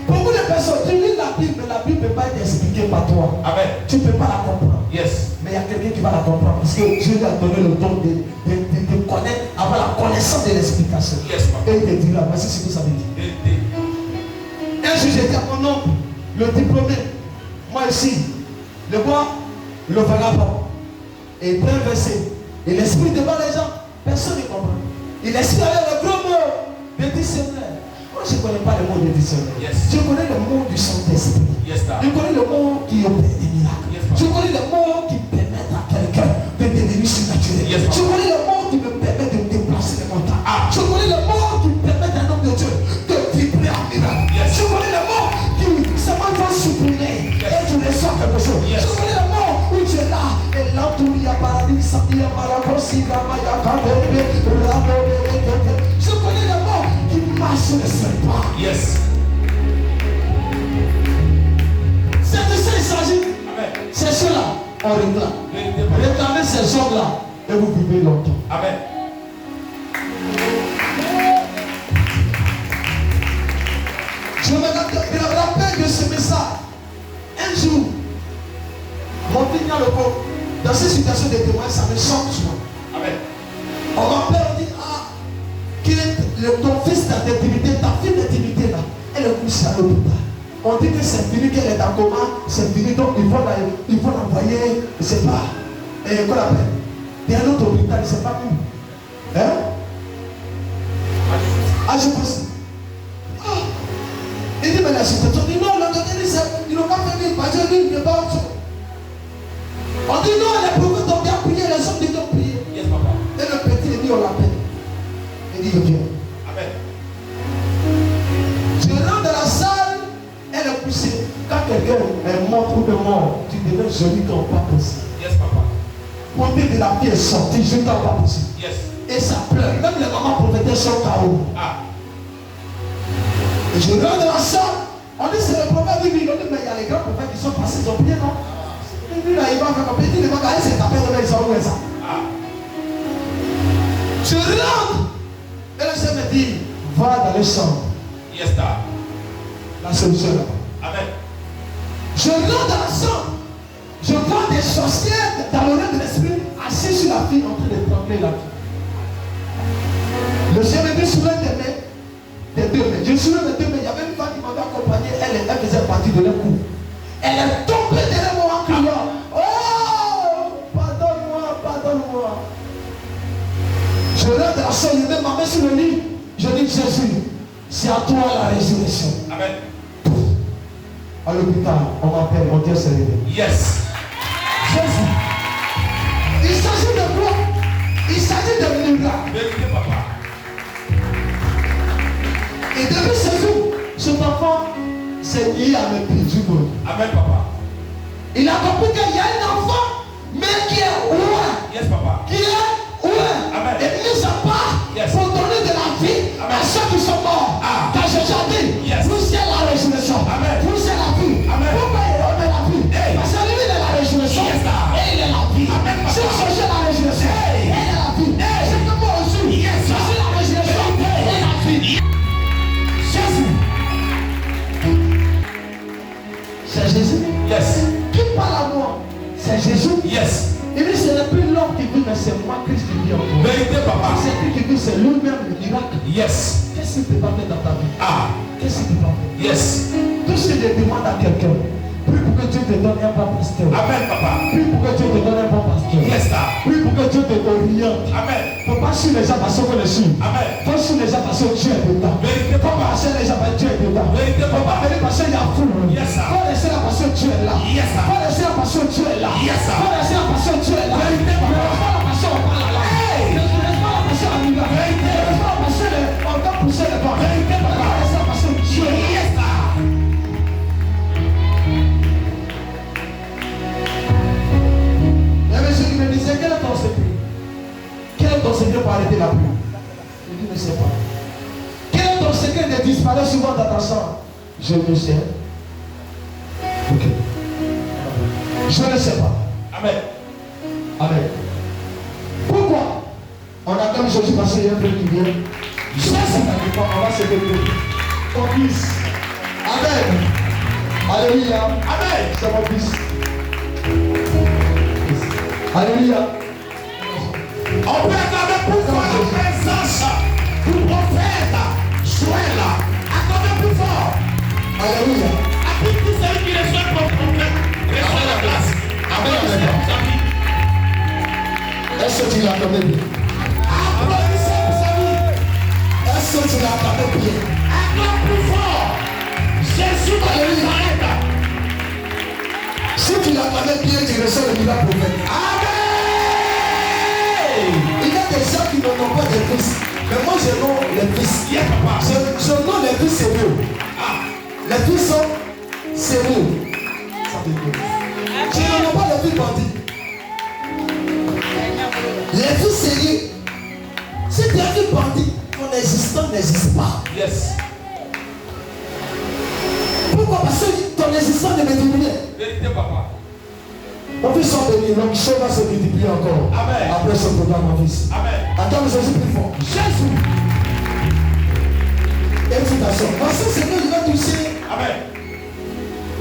Speaker 2: Beaucoup de personnes, tu lis la Bible, mais la Bible ne peut pas être expliquée par toi.
Speaker 1: Amen.
Speaker 2: Tu ne peux pas la comprendre.
Speaker 1: Yes.
Speaker 2: Mais il y a quelqu'un qui va la comprendre. Parce que Dieu lui a donné le don de connaître, avoir la connaissance de l'explication.
Speaker 1: Yes, papa.
Speaker 2: Et il te dira, voici ce que ça veut dire. Un jour, j'ai dit à mon oncle, le diplômé, moi ici, le bois, le vagabond. Et il prend un verset. Et l'esprit devant les gens, personne ne comprend. Il explique avec le gros mot de dictionnaire. Moi, je ne connais pas le mot de dictionnaire.
Speaker 1: Yes.
Speaker 2: Je connais le mot du Saint-Esprit.
Speaker 1: Yes,
Speaker 2: Je connais le mot qui opère des miracles.
Speaker 1: Yes,
Speaker 2: Je connais le mot qui permet à quelqu'un de devenir surnaturel.
Speaker 1: Yes,
Speaker 2: je connais le mot qui me permet de déplacer les montagnes. Je connais le mot qui permet à un homme de Dieu de vibrer en miracle.
Speaker 1: Yes.
Speaker 2: Je connais le mot qui seulement va supprimer et tu reçois quelque chose.
Speaker 1: Yes.
Speaker 2: Je connais le mot où tu es là et là où il y a paradis, il y a marabosi, il y a je connais le mot qui marche sur le serpent.
Speaker 1: Yes.
Speaker 2: C'est de ça il s'agit.
Speaker 1: Amen.
Speaker 2: C'est cela, on réclame. Réclamez ces hommes-là et vous vivez longtemps.
Speaker 1: Amen.
Speaker 2: Je me rappelle de ce message. Un jour, mon fils dans le corps, dans ces situations de témoins, ça me choque souvent.
Speaker 1: Amen.
Speaker 2: On m'appelle, on dit, ah, ton fils d'intimité, ta fille d'intimité là, elle est couchée à l'hôpital. On dit que c'est fini, qu'elle est en coma, c'est fini, donc il faut l'envoyer, je ne sais pas, et qu'on l'appelle. Et un autre hôpital, je ne sais pas où. Hein? Ah, je pense. Ah. Il dit, mais la situation, on dit non, ils n'ont pas fait vivre, parce que lui, il n'est pas autre chose. On dit non, les prophètes ont bien prié, les hommes disent ont prié.
Speaker 1: Yes, papa.
Speaker 2: Et le petit, il dit, on l'appelle. Il dit, je viens.
Speaker 1: Amen.
Speaker 2: Je rentre dans la salle, elle est poussée. Quand quelqu'un est mort ou est mort, tu deviens joli comme pas possible.
Speaker 1: Yes, papa.
Speaker 2: Pour dire que la fille est sortie, je ne pas possible.
Speaker 1: Yes.
Speaker 2: Et ça pleure. Même les mamans prophétesses sont KO.
Speaker 1: Ah.
Speaker 2: Et je rentre dans la salle, on dit c'est le prophète biblique. On dit mais il y a les grands prophètes qui sont passés, ils ont prié, non? Et lui là, il va faire comme petit, il va gagner ses tapés de main, ils sont où ça?
Speaker 1: Ah.
Speaker 2: Je rentre. Et le Seigneur me dit, va dans les chambres.
Speaker 1: Yes, sir.
Speaker 2: La solution est là-bas.
Speaker 1: Amen.
Speaker 2: Je rentre dans la chambre. Je vois des sorcières dans le règne de l'esprit assis sur la fille en train de trembler la fille. Le Seigneur me dit soulève tes mains, tes deux mains. Je soulève mes deux mains. Il y avait une femme qui m'avait accompagné. Elle faisait partie de leur cours. Elle est tombée derrière moi en criant. Oh, pardonne-moi, pardonne-moi. Je rentre dans la chambre, je mets ma main sur le lit. Je dis Jésus, c'est à toi la résurrection.
Speaker 1: Amen.
Speaker 2: À l'hôpital, on m'appelle, on dit c'est réveillé.
Speaker 1: Yes.
Speaker 2: Jésus. Il s'agit de quoi? Il s'agit de miracle.
Speaker 1: Vérité, papa.
Speaker 2: Et depuis ce jour, cet enfant s'est lié à mes pieds du monde.
Speaker 1: Amen, papa.
Speaker 2: Il a compris qu'il y a un enfant, mais qui est loin.
Speaker 1: Yes, papa.
Speaker 2: Qui est loin.
Speaker 1: Amen.
Speaker 2: Et mis à part
Speaker 1: Yes.
Speaker 2: pour donner de la vie
Speaker 1: Amen.
Speaker 2: à ceux qui sont morts.
Speaker 1: Ah.
Speaker 2: Car j'ai déjà dit,
Speaker 1: Yes.
Speaker 2: vous c'est la résurrection.
Speaker 1: Amen.
Speaker 2: Vous c'est la vie.
Speaker 1: Amen.
Speaker 2: Pourquoi on est la vie?
Speaker 1: Hey.
Speaker 2: Parce que lui il est la résurrection.
Speaker 1: Yes, sir.
Speaker 2: Et il est la vie.
Speaker 1: Amen, papa.
Speaker 2: Si vous cherchez la résurrection,
Speaker 1: Hey.
Speaker 2: il est la vie.
Speaker 1: Hey.
Speaker 2: C'est que moi aussi.
Speaker 1: Yes,
Speaker 2: Je
Speaker 1: sir.
Speaker 2: suis la résurrection.
Speaker 1: Hey.
Speaker 2: Et la vie. Jésus. C'est Jésus.
Speaker 1: Yes.
Speaker 2: Qui parle à moi? C'est Jésus.
Speaker 1: Yes.
Speaker 2: Il dit ce n'est plus l'homme qui vit, mais c'est moi Christ qui vit en toi.
Speaker 1: Vérité, papa.
Speaker 2: C'est lui qui vit, c'est lui-même le miracle.
Speaker 1: Yes.
Speaker 2: Qu'est-ce qu'il ne peut pas faire dans ta vie?
Speaker 1: Ah.
Speaker 2: Qu'est-ce qu'il ne peut pas faire?
Speaker 1: Yes.
Speaker 2: Tout ce que je demande à quelqu'un, prie pour que Dieu te donne un bon pasteur.
Speaker 1: Amen, papa.
Speaker 2: Prie pour que Dieu te donne un bon pasteur.
Speaker 1: Yes, sir.
Speaker 2: Prie pour que Dieu te oriente.
Speaker 1: Amen.
Speaker 2: Il ne faut pas suivre les gens parce qu'on les suit.
Speaker 1: Amen.
Speaker 2: Il faut suivre les gens parce que Dieu est dedans.
Speaker 1: Vérité,
Speaker 2: Il faut
Speaker 1: papa.
Speaker 2: marcher les gens parce que Dieu est dedans.
Speaker 1: Vérité,
Speaker 2: Il ne faut pas
Speaker 1: papa.
Speaker 2: venir parce qu'il y a foule.
Speaker 1: Yes, sir.
Speaker 2: Il faut laisser la parce que Dieu est là.
Speaker 1: Yes, sir.
Speaker 2: Il faut laisser la parce que Dieu est là.
Speaker 1: Yes, sir.
Speaker 2: Il faut laisser la parce que Dieu est là.
Speaker 1: Vérité, papa.
Speaker 2: Ne laisse pas la passion au parle là.
Speaker 1: Hey.
Speaker 2: Ne laisse pas la passion à l'hiver.
Speaker 1: Vérité.
Speaker 2: Ne laisse pas la passion on doit pousser les bords.
Speaker 1: Vérité, papa.
Speaker 2: Il faut laisser la passion Dieu est là.
Speaker 1: Yes, sir.
Speaker 2: Il y avait ceux qui me disaient quel est ton secret? Dieu pour arrêter la pluie? Il dit, ne sais pas. Quel est ton secret de disparaître souvent dans ta chambre? Je ne sais. Ok. Je ne sais pas.
Speaker 1: Amen.
Speaker 2: Amen. Pourquoi? On a comme Jésus parce qu'il y a un peu qui vient. Jésus n'a dit pas, on va se développer. Ton fils. Amen. Alléluia.
Speaker 1: Amen.
Speaker 2: C'est mon fils. Alléluia.
Speaker 1: On peut acclamer pour toi la présence du prophète Joël. Acclamez plus fort.
Speaker 2: Alléluia.
Speaker 1: Applique tout celui qui reçoit le prophète. Reçoit la grâce. Amen.
Speaker 2: Est-ce que tu l'as acclamé bien?
Speaker 1: Applaudissez pour sa vie.
Speaker 2: Est-ce que tu l'as acclamé bien?
Speaker 1: Acclame plus fort. Jésus va le arrêter.
Speaker 2: Si tu l'as acclamé bien, tu reçois le miracle prophète.
Speaker 1: Amen.
Speaker 2: Il y a des gens qui n'ont pas de fils. Mais moi, je nomme les fils.
Speaker 1: Yes, papa.
Speaker 2: Je nomme les fils sérieux.
Speaker 1: Ah.
Speaker 2: Les fils sont sérieux. Ça veut dire. Je ne nomme pas les fils bandits. Les fils sérieux. Si tu as vu bandit, ton existence n'existe pas.
Speaker 1: Yes.
Speaker 2: Pourquoi? Parce que ton existence ne m'élimine.
Speaker 1: Vérité, papa.
Speaker 2: Mon fils sont bénis, donc chose va se multiplier encore.
Speaker 1: Amen.
Speaker 2: Après ce programme, mon fils.
Speaker 1: Amen.
Speaker 2: Attends, Jésus plus fort. Jésus. Excitation. Parce que c'est que il va toucher.
Speaker 1: Amen.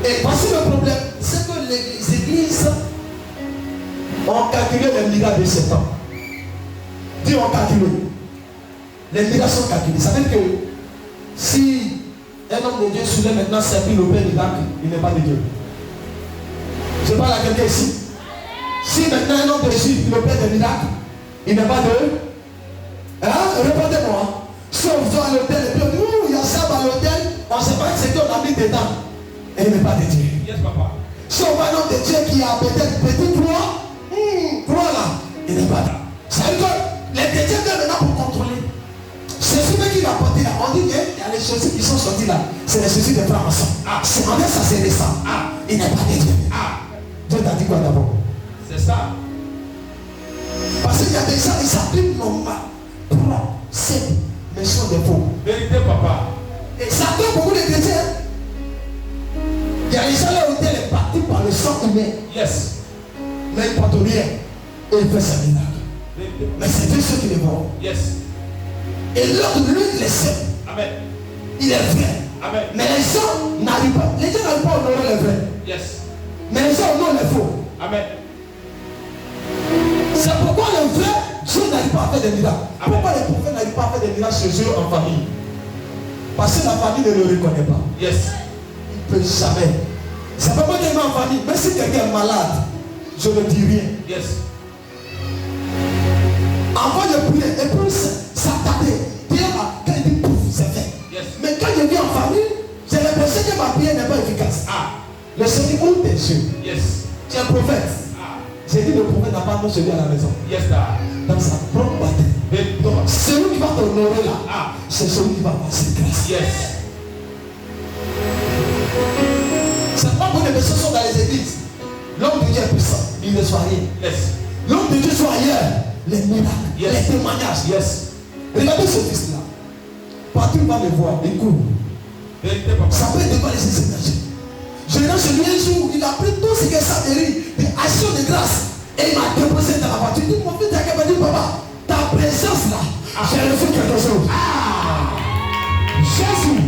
Speaker 2: Et voici le problème. C'est que les églises ont calculé les miracles de 7 ans. Dis ont calculé. Les miracles sont calculés. Ça veut dire que si un homme de Dieu soulève maintenant servir le Père miracle, il n'est pas de Dieu. Je parle à quelqu'un ici. Si maintenant un homme de Dieu, le Père des miracles, il n'est pas de. Hein? Répondez-moi. Si on va à l'hôtel et puis on dit, ouh, il y a ça à l'hôtel, on ne sait pas que c'est qu'on a mis dedans. Et il n'est pas de Dieu.
Speaker 1: Yes, papa.
Speaker 2: Si on va à un homme de Dieu qui a peut-être petit croix, croix là, il n'est pas là. Ça veut dire que les dédiés viennent maintenant pour contrôler. C'est ce qui va porter là. On dit qu'il y a les chaussures qui sont sorties là. C'est les chaussures des frères ensemble.
Speaker 1: Ah.
Speaker 2: C'est en fait ça, c'est récent.
Speaker 1: Ah.
Speaker 2: Il n'est pas de Dieu.
Speaker 1: Ah.
Speaker 2: Dieu t'a dit quoi d'abord?
Speaker 1: C'est ça.
Speaker 2: Parce qu'il y a des gens, ils s'appliquent normal. Propre, simple, mais sont des faux.
Speaker 1: Vérité, papa.
Speaker 2: Et ça fait beaucoup de chrétiens. Il y a des gens là où elle est partie par le sang humain.
Speaker 1: Yes.
Speaker 2: Mais il ne porte rien. Et il fait sa miracle.
Speaker 1: Vérité.
Speaker 2: Mais c'est Dieu ceux qui les voient.
Speaker 1: Yes.
Speaker 2: Et l'autre, lui, il est simple.
Speaker 1: Amen.
Speaker 2: Il est vrai.
Speaker 1: Amen.
Speaker 2: Mais les gens n'arrivent pas. Les gens n'arrivent pas à honorer les vrais.
Speaker 1: Yes.
Speaker 2: Mais les gens honorent les faux.
Speaker 1: Amen.
Speaker 2: C'est pourquoi le vrai, Dieu n'arrive pas à faire des miracles.
Speaker 1: Amen.
Speaker 2: Pourquoi les prophètes n'arrivent pas à faire des miracles chez eux en famille? Parce que la famille ne le reconnaît pas.
Speaker 1: Yes.
Speaker 2: Il ne peut jamais. C'est pas moi qui est en famille. Mais si quelqu'un est malade, je ne dis rien.
Speaker 1: Yes.
Speaker 2: Avant de prier, et puis ça tapait. Pierre, quand il dit pouf, c'est fait.
Speaker 1: Yes.
Speaker 2: Mais quand je viens en famille, j'ai l'impression que ma prière n'est pas efficace.
Speaker 1: Ah.
Speaker 2: Le Seigneur ouvre tes yeux.
Speaker 1: Yes.
Speaker 2: Tu es un prophète.
Speaker 1: Ah.
Speaker 2: J'ai dit le prophète n'a pas non celui à la maison.
Speaker 1: Yes, sir.
Speaker 2: Dans sa propre bataille.
Speaker 1: Vérité.
Speaker 2: Donc celui qui va t'honorer là,
Speaker 1: Ah.
Speaker 2: c'est celui qui va avoir cette grâce.
Speaker 1: Yes.
Speaker 2: C'est pas beaucoup de personnes sont dans les églises. L'homme de Dieu est puissant, il ne soit rien.
Speaker 1: Yes.
Speaker 2: L'homme de Dieu soit ailleurs. Les miracles,
Speaker 1: Yes.
Speaker 2: les témoignages.
Speaker 1: Yes.
Speaker 2: Regardez ce fils-là. Partout il va me voir, il court.
Speaker 1: Vérité, papa.
Speaker 2: Ça peut être pas les énergies. Je viens chez lui un jour, il a pris tout ce que ça mérite, des actions de grâce. Et il m'a déposé dans la voiture. Il dit, mon fils, t'as qu'à me dire, papa, ta présence là, j'ai reçu quelque chose. Jésus.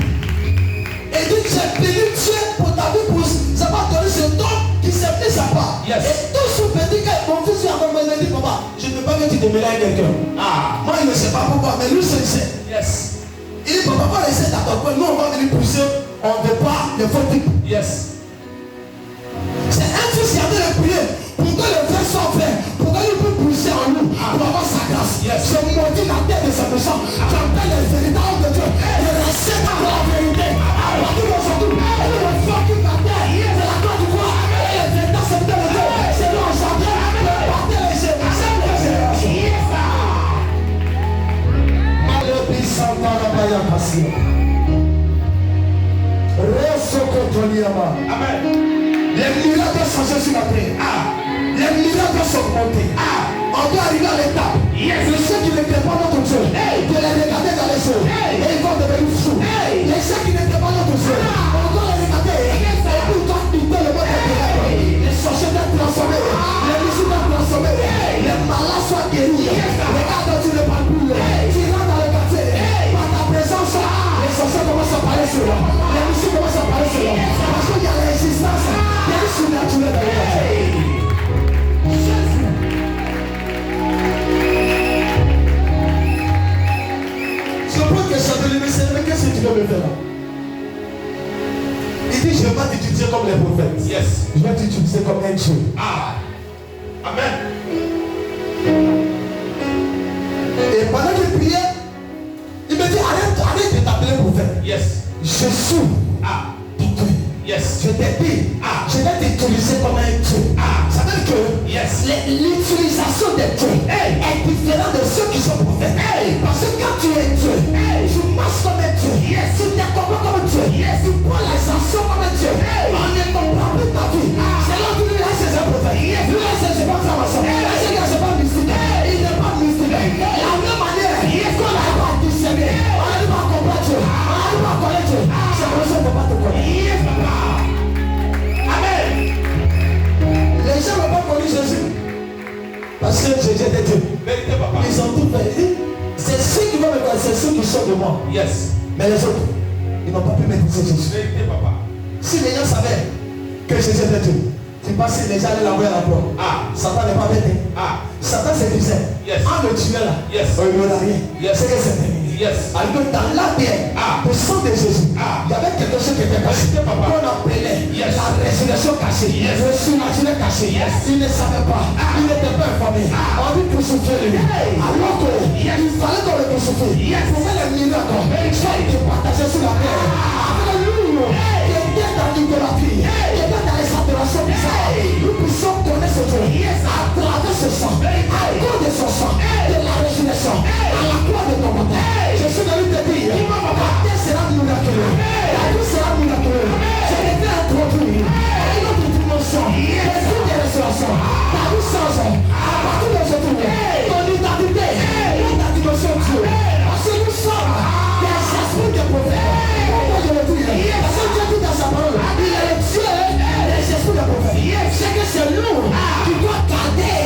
Speaker 2: Et dit, j'ai béni Dieu pour ta vie, pour ça va donner ce don qui s'est mis à part.
Speaker 1: Yes.
Speaker 2: Et tout ce petit gars, mon fils, il m'a dit, papa, je ne veux pas que tu te mêles avec quelqu'un.
Speaker 1: Ah.
Speaker 2: Moi, il ne sait pas pourquoi, mais lui, c'est le sait.
Speaker 1: Yes.
Speaker 2: Il dit, papa, va laisser ta toi. Nous, on va venir pousser. On ne veut pas les faux types.
Speaker 1: Yes.
Speaker 2: C'est un fils qui a de prier pour que les vrais soient faits, pour qu'il puisse pousser en nous, pour avoir sa grâce.
Speaker 1: Yes.
Speaker 2: Je maudis la tête de ses méchants. J'appelle les véritables de Dieu. Et restez dans la vérité. Alors, tout aujourd'hui, et le fucking la terre, c'est la gloire du roi. Et les véritables serviteurs de Dieu, c'est nous enchantés. Le parter les générations. Malheur Santa la Baya Passion.
Speaker 1: Amen.
Speaker 2: Les miracles sont changés sur la terre. Les miracles sont montés. On doit arriver à l'étape de ceux qui ne créent pas notre Dieu, de les regarder dans les yeux et ils vont devenir fous. Les ceux qui ne créent pas notre Dieu, on doit les regarder et puis ils doivent quitter le monde des ténèbres. Les sorciers doivent transformer, les musiques doivent transformer, les malades soient guéris. Regarde, tu ne parles plus, tu rentres dans le quartier, par ta présence, les sorciers commencent à parler sur eux, les musiques commencent à parler sur eux, parce qu'il y a la résistance, il y a une surnaturelle dans le quartier. Je prends que ça te dit, mais qu'est-ce que tu veux me faire là? Il dit, je vais pas t'utiliser comme les prophètes.
Speaker 1: Yes.
Speaker 2: Je vais t'utiliser comme un Dieu.
Speaker 1: Ah. Amen.
Speaker 2: Et pendant qu'il priait, il me dit, arrête de t'appeler prophète.
Speaker 1: Yes.
Speaker 2: Je suis ton Dieu.
Speaker 1: Yes.
Speaker 2: Je t'ai dit, je vais t'utiliser comme un Dieu. Ça veut dire que l'utilisation des dieux est différente de ceux qui sont prophètes. Parce que quand tu es Dieu, tu marches comme un Dieu. Tu te comprends comme un Dieu. Tu prends les actions comme un Dieu. On ne comprend plus ta vie. C'est là que lui, c'est un prophète. Lui, c'est pas franc-maçon. C'est pas mystique. Il n'est pas mystique. La même manière qu'on n'arrive pas à discerner, on n'arrive pas à comprendre Dieu, on n'arrive pas à connaître Dieu. C'est pour ça qu'on ne peut pas te connaître. Amen. Les gens n'ont pas connu Jésus parce que Jésus était Dieu.
Speaker 1: Vérité, papa.
Speaker 2: Ils ont tout fait. C'est ceux qui vont me connaître, c'est ceux qui sortent de moi.
Speaker 1: Yes.
Speaker 2: Mais les autres, ils n'ont pas pu maîtriser Jésus.
Speaker 1: Vérité, papa.
Speaker 2: Si les gens savaient que Jésus était Dieu, tu penses que les gens allaient l'envoyer à la croix. Satan n'est pas bête. Satan se disait, en le tuant là, il n'y aura rien. C'est que c'est terminé. Alors que dans l'ADN, le sang de Jésus, il y avait quelque chose qui était caché. Qu'on appelait la résurrection cachée, le surnaturel caché. Il ne savait pas, il n'était pas informé. On dit crucifier lui. Alors qu'il fallait qu'on le crucifie. Pour faire les miracles, soit il partageait sur la terre. Alléluia. Il était dans l'idolâtrie, il était dans les adorations bizarres. Nous puissions connaître ce Dieu à travers ce sang, à cause de son sang, de la résurrection, à la croix de ton matin. Je suis venu te dire, ta terre sera miraculeuse, ta vie sera miraculeuse. Je vais t'introduire à une autre dimension, l'esprit de restauration. Ta vie change à partir d'aujourd'hui. Ton identité, ta dimension de Dieu. Parce que nous sommes des esprits de prophètes. Pourquoi je le dis? Parce que Dieu dit dans sa parole, il est le Dieu des esprits de prophètes. C'est que c'est nous qui doit garder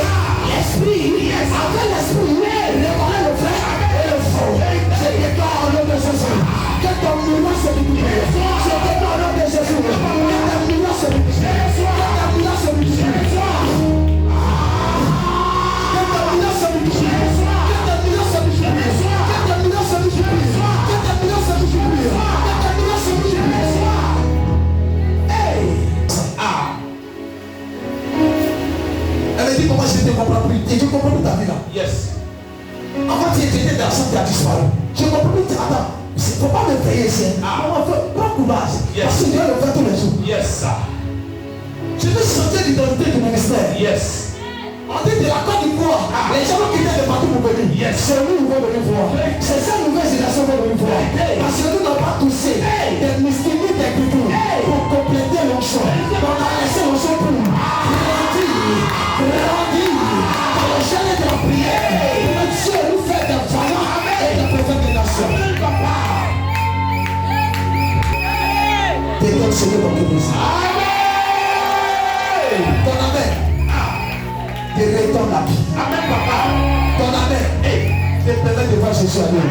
Speaker 2: l'esprit, avec l'esprit, reconnaître le vrai et le faux. Je déclare au nom de Jésus que ton miracle se multiplie. Je déclare au nom de Jésus que ton miracle se multiplie. Que ton miracle se multiplie. Que ton miracle se multiplie. Que ton miracle se multiplie. Que ton miracle se multiplie. Que ton miracle se multiplie. Que ton miracle se multiplie. Hey! Elle me dit comment je ne te comprends plus. Et tu comprends plus ta vie là.
Speaker 1: Yes.
Speaker 2: Avant tu étais dans la chambre, tu as disparu. Je comprends plus. Attends, il ne faut pas me payer ici. Prends courage. Parce que Dieu le fait tous les jours.
Speaker 1: Yes, sir.
Speaker 2: Je veux changer l'identité du ministère.
Speaker 1: Yes.
Speaker 2: On dit de la Côte d'Ivoire, les gens vont quitter de partout pour venir. C'est nous qui vont venir voir. C'est ça nouvelle génération qui va venir voir. Parce que nous n'avons pas touché des mystiques d'écriture pour compléter l'onction. On a laissé l'onction pour grandir dans le gène de la prière. Pour que Dieu nous fait des vaillants et des prophètes des nations. Déclare ce Dieu dans ton église. Ton amen. Te retourne la vie.
Speaker 1: Amen, papa.
Speaker 2: Ton amen te permet de voir Jésus à Dieu.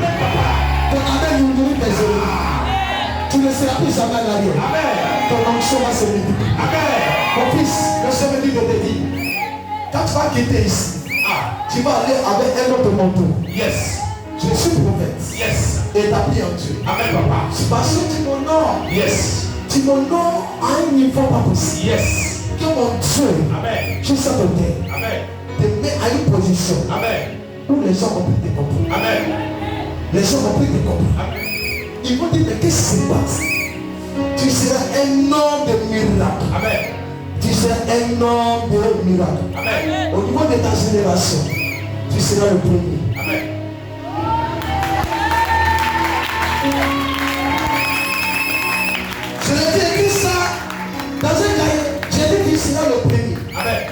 Speaker 2: Ton amen nous nourrit tes ennemis. Tu ne seras plus jamais à l'arrière. Ton onction va se multiplier. Mon fils, le Seigneur dit de te dire, quand tu vas quitter ici, tu vas aller avec un autre manteau.
Speaker 1: Yes.
Speaker 2: Je suis prophète.
Speaker 1: Yes.
Speaker 2: Établi en Dieu.
Speaker 1: Amen, papa.
Speaker 2: Parce que tu m'honores.
Speaker 1: Yes.
Speaker 2: Tu m'honores à un niveau pas possible.
Speaker 1: Yes.
Speaker 2: Que mon Dieu,
Speaker 1: Amen.
Speaker 2: je sais de terre,
Speaker 1: Amen.
Speaker 2: te met à une position
Speaker 1: Amen.
Speaker 2: où les gens vont plus te comprendre.
Speaker 1: Amen.
Speaker 2: Les gens vont plus te comprendre.
Speaker 1: Amen.
Speaker 2: Ils vont dire, mais qu'est-ce qui se passe? Tu seras un homme de miracle.
Speaker 1: Amen.
Speaker 2: Tu seras un homme de miracle.
Speaker 1: Amen.
Speaker 2: Au niveau de ta génération, tu seras le premier.
Speaker 1: Amen.
Speaker 2: Je l'ai écrit ça dans un cahier. J'ai dit que tu seras le premier.
Speaker 1: Amen.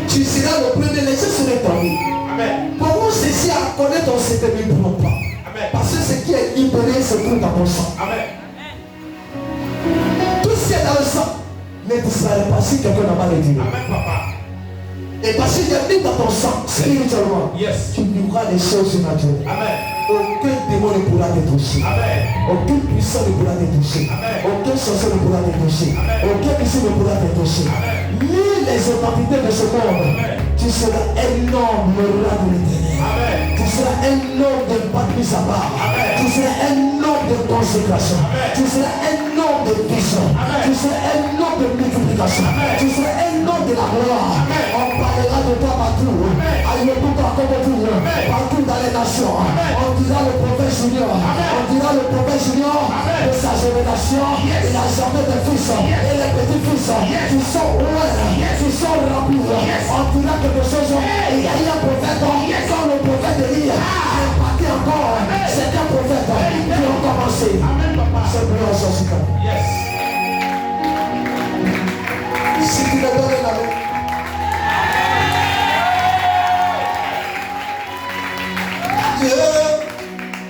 Speaker 2: Tu seras connaît ton secret, mais ne prends pas.
Speaker 1: Amen.
Speaker 2: Parce que ce qui est libéré, c'est tout dans ton sang.
Speaker 1: Amen.
Speaker 2: Tout ce qui est dans le sang ne disparaît pas si quelqu'un n'a pas retiré.
Speaker 1: Amen, papa.
Speaker 2: Et parce qu'il est mis dans ton sang, spirituellement,
Speaker 1: Yes.
Speaker 2: tu vivras des choses surnaturelles.
Speaker 1: Amen.
Speaker 2: Aucun démon ne pourra te toucher.
Speaker 1: Amen.
Speaker 2: Aucune puissance ne pourra te toucher.
Speaker 1: Amen.
Speaker 2: Aucun sorcier ne pourra te toucher.
Speaker 1: Amen.
Speaker 2: Aucun puissance ne pourra te toucher.
Speaker 1: Amen.
Speaker 2: Ni les autorités de ce monde.
Speaker 1: Amen.
Speaker 2: Tu seras un homme roi de l'éternel.
Speaker 1: Amen.
Speaker 2: Tu seras un homme de pas mis à part.
Speaker 1: Amen.
Speaker 2: Tu seras un homme de consécration.
Speaker 1: Amen.
Speaker 2: Tu seras un homme de vision.
Speaker 1: Amen.
Speaker 2: Tu seras un homme de multiplication.
Speaker 1: Amen.
Speaker 2: Tu seras un homme de la gloire.
Speaker 1: Amen.
Speaker 2: On parlera de toi partout.
Speaker 1: Amen.
Speaker 2: Partout dans les nations.
Speaker 1: Amen.
Speaker 2: On dira le prophète Junior.
Speaker 1: Amen.
Speaker 2: On dira le prophète Junior
Speaker 1: Amen.
Speaker 2: de sa génération.
Speaker 1: Yes.
Speaker 2: Il a jamais de fils.
Speaker 1: Yes.
Speaker 2: Et les petits-fils
Speaker 1: Yes.
Speaker 2: qui sont ouverts,
Speaker 1: Yes.
Speaker 2: qui sont remplis.
Speaker 1: Yes.
Speaker 2: On dira quelque chose.
Speaker 1: Hey.
Speaker 2: Il y a eu un prophète.
Speaker 1: Yes.
Speaker 2: Quand le prophète Élie est parti encore.
Speaker 1: Amen.
Speaker 2: C'est un prophète qui ont commencé.
Speaker 1: Amen, papa.
Speaker 2: C'est plus en sorcier.
Speaker 1: Yes.
Speaker 2: Si tu me donnes la main. Dieu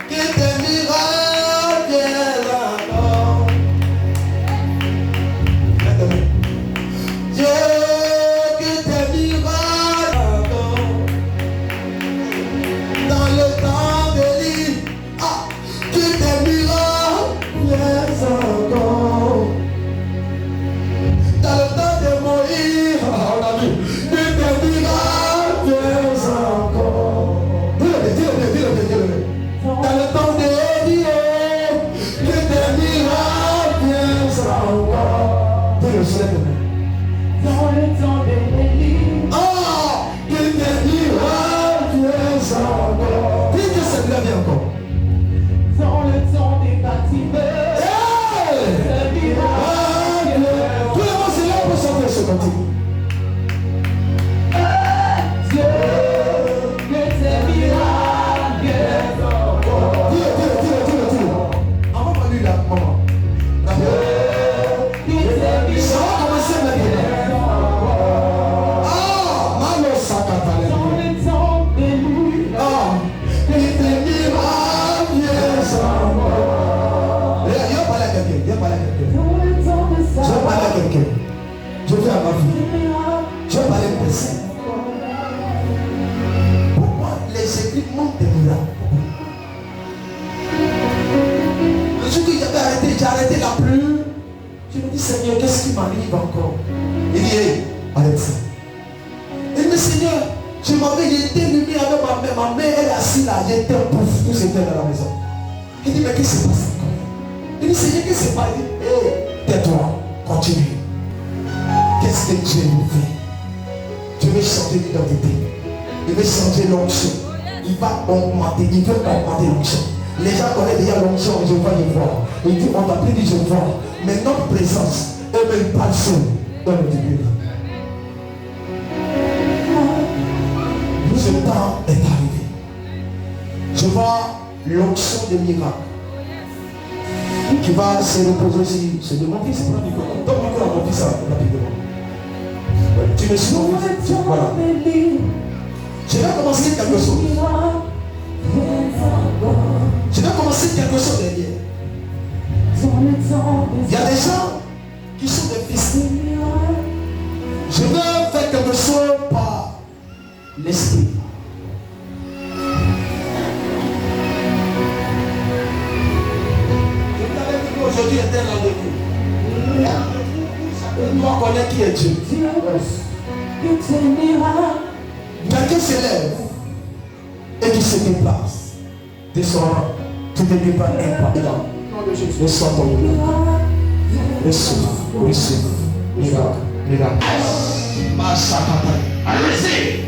Speaker 2: qui te miracles encore. Dieu qui te miracles encore. Dans le temps d'Élie, qui te miracles encore. Dans le temps de Moïse, on a vu, qui te miracles encore. Dis-le. Dans le temps d'Élie, qui te miracles encore. Dis-le, c'est le
Speaker 3: Dans le temps de l'Élie,
Speaker 2: qui te miracles encore. Dis que c'est bien encore.
Speaker 3: dans le temps des bâtiments, le miracle.
Speaker 2: Tout le monde c'est là pour chanter ce cantique.
Speaker 3: Dieu, que tes miracles encore.
Speaker 2: Dis-le. Avant de lui là, maman.
Speaker 3: Que tes
Speaker 2: Ça va commencer maintenant. Malo Sakatale.
Speaker 3: dans le temps de lui,
Speaker 2: Qui te miracles encore. Il y a parlé à quelqu'un.
Speaker 3: dans le temps de
Speaker 2: Je vais
Speaker 3: sa
Speaker 2: parler à quelqu'un. Je vais à ma vie.
Speaker 3: miracle.
Speaker 2: Je vais parler à une personne. Pourquoi les églises manquent de miracles? Le jour que j'ai arrêté la pluie, je me dis Seigneur, qu'est-ce qui m'arrive encore? Il dit, hey, arrête ça. Il dit, mais Seigneur, je m'avais, j'étais allumé avec ma mère. Ma mère, elle est assise là, j'étais un pouf, tout s'était dans la maison. Il dit, mais qu'est-ce qui se passe encore? Il dit, Seigneur, qu'est-ce qui se passe? Il dit, hey, tais-toi, continue. Qu'est-ce que Dieu nous fait? Dieu veut changer l'identité. Il veut changer l'onction. Il va augmenter, il veut augmenter l'onction. Les gens connaissent déjà l'onction, je vois. Il dit, on t'a plus dit je vois. Mais notre présence, eux-mêmes parlent seul dans le début. Ce temps est arrivé. Je vois l'onction des miracles qui va se reposer sur de mon fils. Donc, mon fils, rapidement. Tu me suis.
Speaker 3: Dans le temps
Speaker 2: Voilà.
Speaker 3: de l'Élie,
Speaker 2: Je vais commencer quelque chose. Je vais commencer quelque chose derrière.
Speaker 3: dans le temps
Speaker 2: Il y a des gens qui sont des fils.
Speaker 3: des miracles.
Speaker 2: Je vais faire quelque chose par l'esprit. Je t'avais dit qu'aujourd'hui était un rendez-vous. Chacun doit connaître qui est Dieu.
Speaker 3: Dieu, que tes miracles.
Speaker 2: Quelqu'un s'élève et qui se déplace. Descends, tu ne deviens pas impactant. Reçois ton miracle. Reçois. Miracle. Allez-y.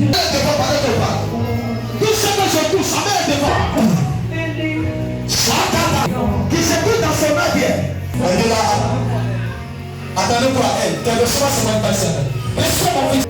Speaker 2: Devant, parlez devant. Tout ce que je touche, ça met devant. Qui se trouve dans son main bien. Elle est là. Attendez-moi, elle. Quelle soit son personne. Reçois mon fils.